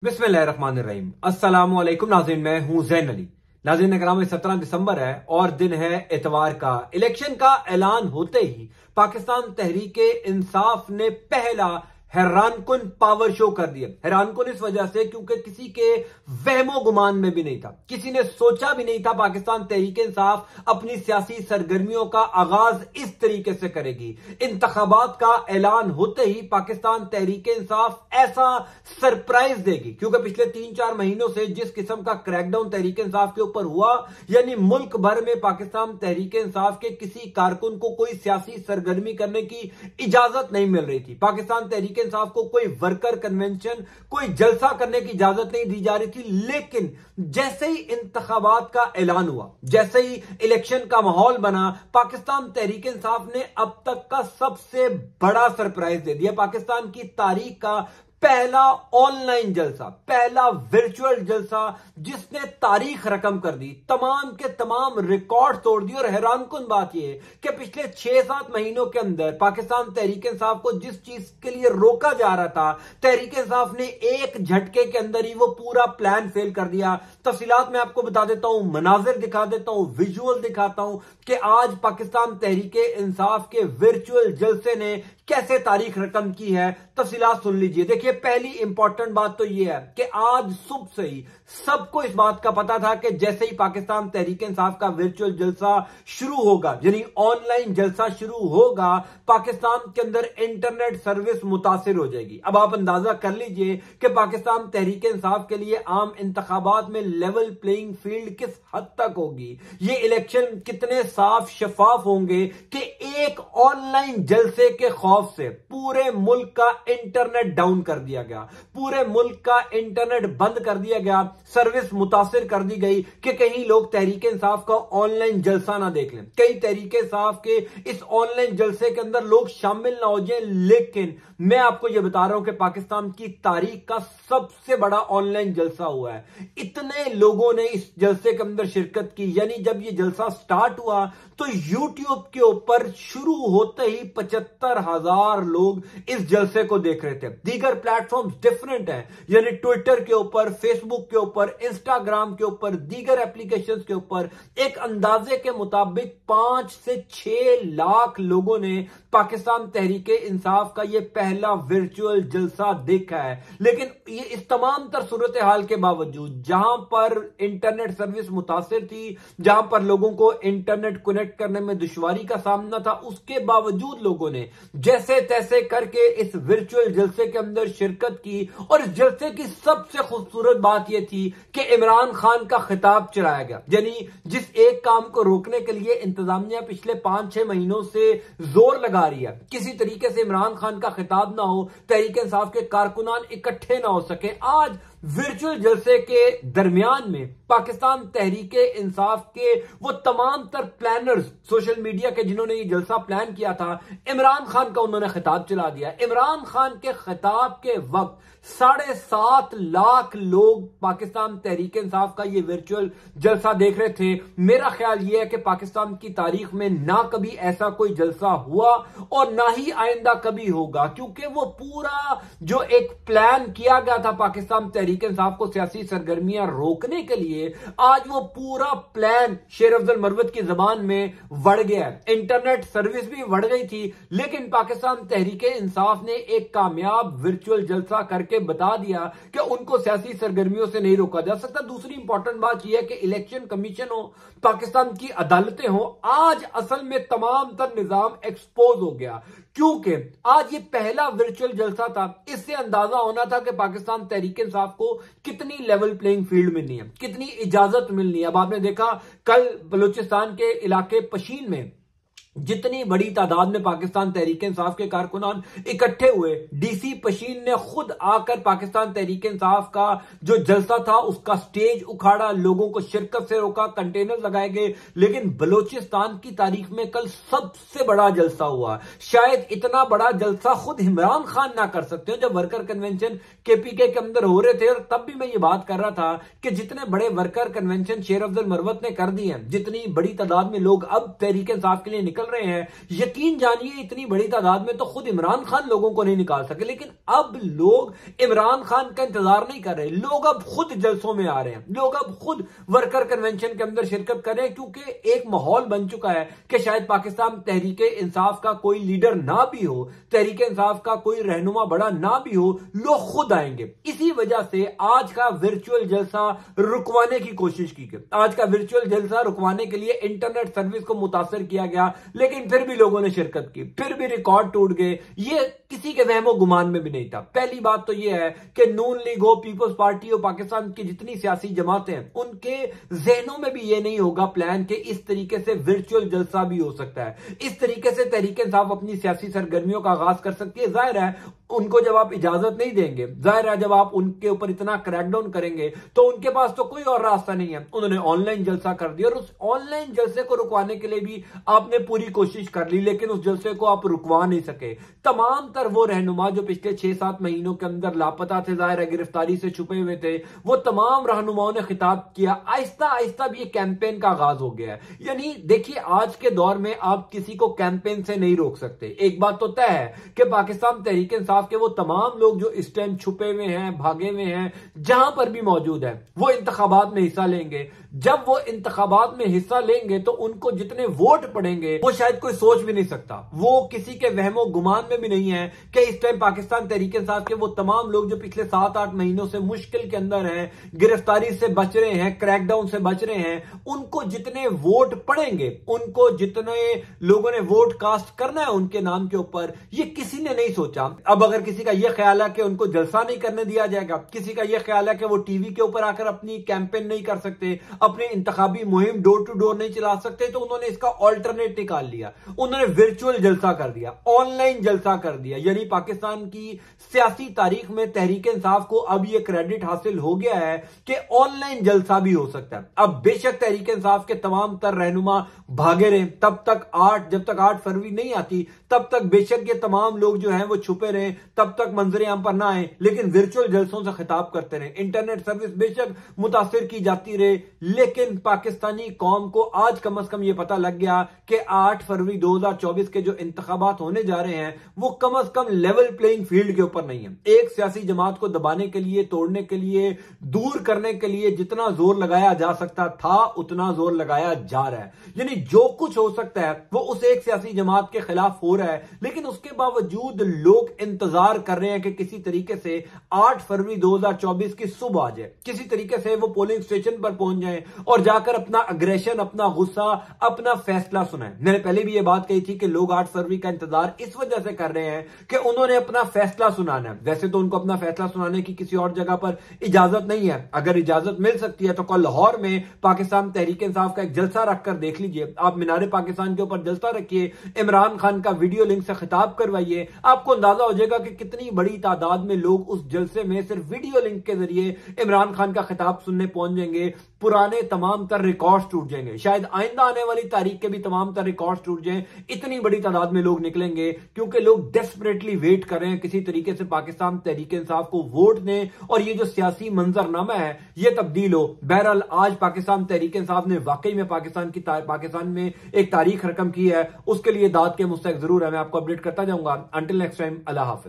बिस्मिल्लाहिर्रहमानिर्रहीम। अस्सलामुअलैकुम नाज़रीन, मैं हूं जैन अली। नाज़रीन कराम, 17 दिसंबर है और दिन है इतवार का। इलेक्शन का ऐलान होते ही पाकिस्तान तहरीके इंसाफ ने पहला हैरानकुन पावर शो कर दिया। हैरानकुन इस वजह से क्योंकि किसी के वहमो गुमान में भी नहीं था, किसी ने सोचा भी नहीं था पाकिस्तान तहरीके इंसाफ अपनी सियासी सरगर्मियों का आगाज इस तरीके से करेगी। इंतखाबात का ऐलान होते ही पाकिस्तान तहरीके इंसाफ ऐसा सरप्राइज देगी, क्योंकि पिछले 3-4 महीनों से जिस किस्म का क्रैकडाउन तहरीके इंसाफ के ऊपर हुआ, यानी मुल्क भर में पाकिस्तान तहरीके इंसाफ के किसी कारकुन को कोई सियासी सरगर्मी करने की इजाजत नहीं मिल रही थी। पाकिस्तान तहरीके इंसाफ को कोई वर्कर कन्वेंशन, कोई जलसा करने की इजाजत नहीं दी जा रही थी। लेकिन जैसे ही इंतखाबात का ऐलान हुआ, जैसे ही इलेक्शन का माहौल बना, पाकिस्तान तहरीके इंसाफ ने अब तक का सबसे बड़ा सरप्राइज दे दिया। पाकिस्तान की तारीख का पहला ऑनलाइन जलसा, पहला वर्चुअल जलसा जिसने तारीख रकम कर दी, तमाम के तमाम रिकॉर्ड तोड़ दिए। और हैरानकुन बात यह है कि पिछले 6-7 महीनों के अंदर पाकिस्तान तहरीके इंसाफ को जिस चीज के लिए रोका जा रहा था, तहरीके इंसाफ ने एक झटके के अंदर ही वो पूरा प्लान फेल कर दिया। तफसीलात मैं आपको बता देता हूं, मनाजिर दिखा देता हूं, विजुअल दिखाता हूं कि आज पाकिस्तान तहरीके इंसाफ के वर्चुअल जलसे ने कैसे तारीख रकम की है। तफसीलात सुन लीजिए। देखिए, पहली इंपॉर्टेंट बात तो यह है कि आज सुबह से ही सबको इस बात का पता था कि जैसे ही पाकिस्तान तहरीके इंसाफ का वर्चुअल जलसा शुरू होगा, यानी ऑनलाइन जलसा शुरू होगा, पाकिस्तान के अंदर इंटरनेट सर्विस मुतासिर हो जाएगी। अब आप अंदाजा कर लीजिए कि पाकिस्तान तहरीके इंसाफ के लिए आम इंतखाबात में लेवल प्लेइंग फील्ड किस हद तक होगी, ये इलेक्शन कितने साफ शफाफ होंगे कि एक ऑनलाइन जलसे के खौफ से पूरे मुल्क का इंटरनेट डाउन कर दिया गया, पूरे मुल्क का इंटरनेट बंद कर दिया गया, सर्विस मुतासिर कर दी गई कि कहीं लोग तहरीके इंसाफ का ऑनलाइन जलसा ना देख लें, कई तहरीके इंसाफ के इस ऑनलाइन जलसे के अंदर लोग शामिल ना हो जाएं। लेकिन मैं आपको यह बता रहा हूं कि पाकिस्तान की तारीख का सबसे बड़ा ऑनलाइन जलसा हुआ है। इतने लोगों ने इस जलसे के अंदर शिरकत की, यानी जब यह जलसा स्टार्ट हुआ तो यूट्यूब के ऊपर शुरू होते ही 75,000 लोग इस जलसे को देख रहे थे। दीगर प्लेटफॉर्म्स डिफरेंट हैं, यानी ट्विटर के ऊपर, फेसबुक के ऊपर, इंस्टाग्राम के ऊपर, दीगर एप्लीकेशंस के ऊपर एक अंदाजे के मुताबिक 5 से 6 लाख लोगों ने पाकिस्तान तहरीके इंसाफ का यह पहला वर्चुअल जलसा देखा है। लेकिन ये इस तमाम तर सूरत हाल के बावजूद, जहां पर इंटरनेट सर्विस मुतासिर थी, जहां पर लोगों को इंटरनेट कनेक्ट करने में दुश्वारी का सामना था, उसके बावजूद लोगों ने जैसे तैसे करके इस वर्चुअल जलसे के अंदर शिरकत की। और इस जलसे की सबसे खूबसूरत बात यह थी कि इमरान खान का खिताब चलाया गया, यानी जिस एक काम को रोकने के लिए इंतजामिया पिछले 5-6 महीनों से जोर लगा रही है, किसी तरीके से इमरान खान का खिताब ना हो, तहरीके इंसाफ के कारकुनान इकट्ठे ना हो सके। आज वर्चुअल जलसे के दरमियान में पाकिस्तान तहरीके इंसाफ के वो तमाम तर प्लानर्स सोशल मीडिया के, जिन्होंने ये जलसा प्लान किया था, इमरान खान का उन्होंने खिताब चला दिया। इमरान खान के खिताब के वक्त 7.5 लाख लोग पाकिस्तान तहरीके इंसाफ का ये वर्चुअल जलसा देख रहे थे। मेरा ख्याल यह है कि पाकिस्तान की तारीख में ना कभी ऐसा कोई जलसा हुआ और ना ही आइंदा कभी होगा, क्योंकि वो पूरा जो एक प्लान किया गया था पाकिस्तान तहरीके इंसाफ को सियासी सरगर्मियां रोकने के लिए, आज वो पूरा प्लान शेर अफजल मरवत की जबान में बढ़ गया है। इंटरनेट सर्विस भी बढ़ गई थी, लेकिन पाकिस्तान तहरीके इंसाफ ने एक कामयाब वर्चुअल जलसा करके बता दिया कि उनको सियासी सरगर्मियों से नहीं रोका जा सकता। दूसरी इंपॉर्टेंट बात यह है कि इलेक्शन कमीशन हो, पाकिस्तान की अदालतें हो, आज असल में तमाम तर निजाम एक्सपोज हो गया, क्योंकि आज ये पहला वर्चुअल जलसा था। इससे अंदाजा होना था कि पाकिस्तान तहरीके इंसाफ को कितनी लेवल प्लेइंग फील्ड मिलनी है, कितनी इजाजत मिलनी है। अब आपने देखा कल बलूचिस्तान के इलाके पशीन में जितनी बड़ी तादाद में पाकिस्तान तहरीके इंसाफ के कारकुनान इकट्ठे हुए, डीसी पशीन ने खुद आकर पाकिस्तान तहरीके इंसाफ का जो जलसा था उसका स्टेज उखाड़ा, लोगों को शिरकत से रोका, कंटेनर लगाए गए। लेकिन बलूचिस्तान की तारीख में कल सबसे बड़ा जलसा हुआ। शायद इतना बड़ा जलसा खुद इमरान खान ना कर सकते हो। जब वर्कर कन्वेंशन केपीके के अंदर हो रहे थे, और तब भी मैं ये बात कर रहा था कि जितने बड़े वर्कर कन्वेंशन शेर अफजल मरवत ने कर दिए हैं, जितनी बड़ी तादाद में लोग अब तहरीके इंसाफ के लिए निकल रहे हैं। यकीन जानिए इतनी बड़ी तादाद में तो खुद इमरान खान लोगों को नहीं निकाल सके, लेकिन अब लोग इमरान खान का इंतजार नहीं कर रहे। लोग अब खुद जलसों में आ रहे हैं, लोग अब खुद वर्कर कन्वेंशन के अंदर शिरकत कर रहे हैं, क्योंकि एक माहौल बन चुका है कि शायद पाकिस्तान तहरीके इंसाफ का कोई लीडर ना भी हो, तहरीके इंसाफ का कोई रहनुमा बड़ा ना भी हो, लोग खुद आएंगे। इसी वजह से आज का वर्चुअल जलसा रुकवाने की कोशिश की गई। आज का वर्चुअल जलसा रुकवाने के लिए इंटरनेट सर्विस को मुतासर किया गया, लेकिन फिर भी लोगों ने शिरकत की, फिर भी रिकॉर्ड टूट गए। ये किसी के वहमो गुमान में भी नहीं था। पहली बात तो यह है कि नून लीग हो, पीपल्स पार्टी हो, पाकिस्तान की जितनी सियासी जमातें हैं, उनके जहनों में भी यह नहीं होगा प्लान कि इस तरीके से वर्चुअल जलसा भी हो सकता है। इस तरीके से तहरीक इंसाफ अपनी सियासी सरगर्मियों का आगाज कर सकती है। जाहिर है उनको जब आप इजाजत नहीं देंगे, जाहिर है जब आप उनके ऊपर इतना क्रैकडाउन करेंगे, तो उनके पास तो कोई और रास्ता नहीं है। उन्होंने ऑनलाइन जलसा कर दिया और उस ऑनलाइन जलसे को रुकवाने के लिए भी आपने पूरी कोशिश कर ली, लेकिन उस जलसे को आप रुकवा नहीं सके। तमाम तर वो रहनुमा जो पिछले 6-7 महीनों के अंदर लापता थे, जाहिर है गिरफ्तारी से छुपे हुए थे, वो तमाम रहनुमाओं ने खिताब किया। आहिस्ता आहिस्ता भी ये कैंपेन का आगाज हो गया है। यानी देखिए, आज के दौर में आप किसी को कैंपेन से नहीं रोक सकते। एक बात तो तय है कि पाकिस्तान तहरीक इंसाफ के वो तमाम लोग जो इस टाइम छुपे हुए हैं, भागे हुए हैं, जहां पर भी मौजूद है, वो इंतखाबात में हिस्सा लेंगे। जब वो इंतखाबात में हिस्सा लेंगे तो उनको जितने वोट पड़ेंगे वो शायद कोई सोच भी नहीं सकता। वो किसी के वहमो गुमान में भी नहीं है कि इस टाइम पाकिस्तान तहरीक इंसाफ के वो तमाम लोग जो पिछले 7-8 महीनों से मुश्किल के अंदर हैं, गिरफ्तारी से बच रहे हैं, क्रैकडाउन से बच रहे हैं, उनको जितने वोट पड़ेंगे, उनको जितने लोगों ने वोट कास्ट करना है उनके नाम के ऊपर, ये किसी ने नहीं सोचा। अब अगर किसी का यह ख्याल है कि उनको जलसा नहीं करने दिया जाएगा, किसी का यह ख्याल है कि वो टीवी के ऊपर आकर अपनी कैंपेन नहीं कर सकते, अपनी इंतखाबी मुहिम डोर टू डोर नहीं चला सकते, तो उन्होंने इसका ऑल्टरनेट निकाल लिया। उन्होंने वर्चुअल जलसा कर दिया, ऑनलाइन जलसा कर दिया। यानी पाकिस्तान की सियासी तारीख में तहरीक इंसाफ को अब यह क्रेडिट हासिल हो गया है कि ऑनलाइन जलसा भी हो सकता है। अब बेशक तहरीक इंसाफ के तमाम तर रहनुमा भागे रहे, जब तक 8 फरवरी नहीं आती तब तक बेशक ये तमाम लोग जो हैं वो छुपे रहे, तब तक मंजरे आम पर ना आए, लेकिन वर्चुअल जलसों से खिताब करते रहे। इंटरनेट सर्विस बेशक मुतासिर की जाती रहे, लेकिन पाकिस्तानी कौम को आज कम से कम यह पता लग गया कि 8 फरवरी 2024 के जो इंतखाबात होने जा रहे हैं वो कम से कम लेवल प्लेइंग फील्ड के ऊपर नहीं है। एक सियासी जमात को दबाने के लिए, तोड़ने के लिए, दूर करने के लिए जितना जोर लगाया जा सकता था उतना जोर लगाया जा रहा है। यानी जो कुछ हो सकता है वो उस एक सियासी जमात के खिलाफ हो रहा है, लेकिन उसके बावजूद लोग इंतजार कर रहे हैं कि किसी तरीके से 8 फरवरी 2024 की सुबह आ जाए, किसी तरीके से वो पोलिंग स्टेशन पर पहुंच जाए और जाकर अपना अग्रेशन, अपना गुस्सा, अपना फैसला सुनाए। मैंने पहले भी ये बात कही थी कि लोग 8 फरवरी का इंतजार इस वजह से कर रहे हैं कि उन्होंने अपना फैसला सुनाना है। वैसे तो उनको अपना फैसला सुनाने की किसी और जगह पर इजाजत नहीं है। अगर इजाजत मिल सकती है तो कल लाहौर में पाकिस्तान तहरीक इंसाफ का एक जलसा रखकर देख लीजिए। आप मीनारे पाकिस्तान के ऊपर जलसा रखिए, इमरान खान का वीडियो लिंक से खिताब करवाइए, आपको अंदाजा हो जाएगा कि कितनी बड़ी तादाद में लोग उस जलसे में सिर्फ वीडियो लिंक के जरिए इमरान खान का खिताब सुनने पहुंच जाएंगे। पुराने तमाम तर रिकॉर्ड्स टूट जाएंगे, शायद आइंदा आने वाली तारीख के भी तमाम तर रिकॉर्ड्स टूट जाएं। इतनी बड़ी तादाद में लोग निकलेंगे क्योंकि लोग डेस्परेटली वेट कर रहे हैं किसी तरीके से पाकिस्तान तहरीक इंसाफ को वोट दें और ये जो सियासी मंजरनामा है ये तब्दील हो। बहरहाल आज पाकिस्तान तहरीक इंसाफ ने वाकई में पाकिस्तान में एक तारीख रकम की है, उसके लिए दाद के मुस्तहिक जरूर है। मैं आपको अपडेट करता जाऊंगा। अंटिल नेक्स्ट टाइम, अल्लाह हाफिज।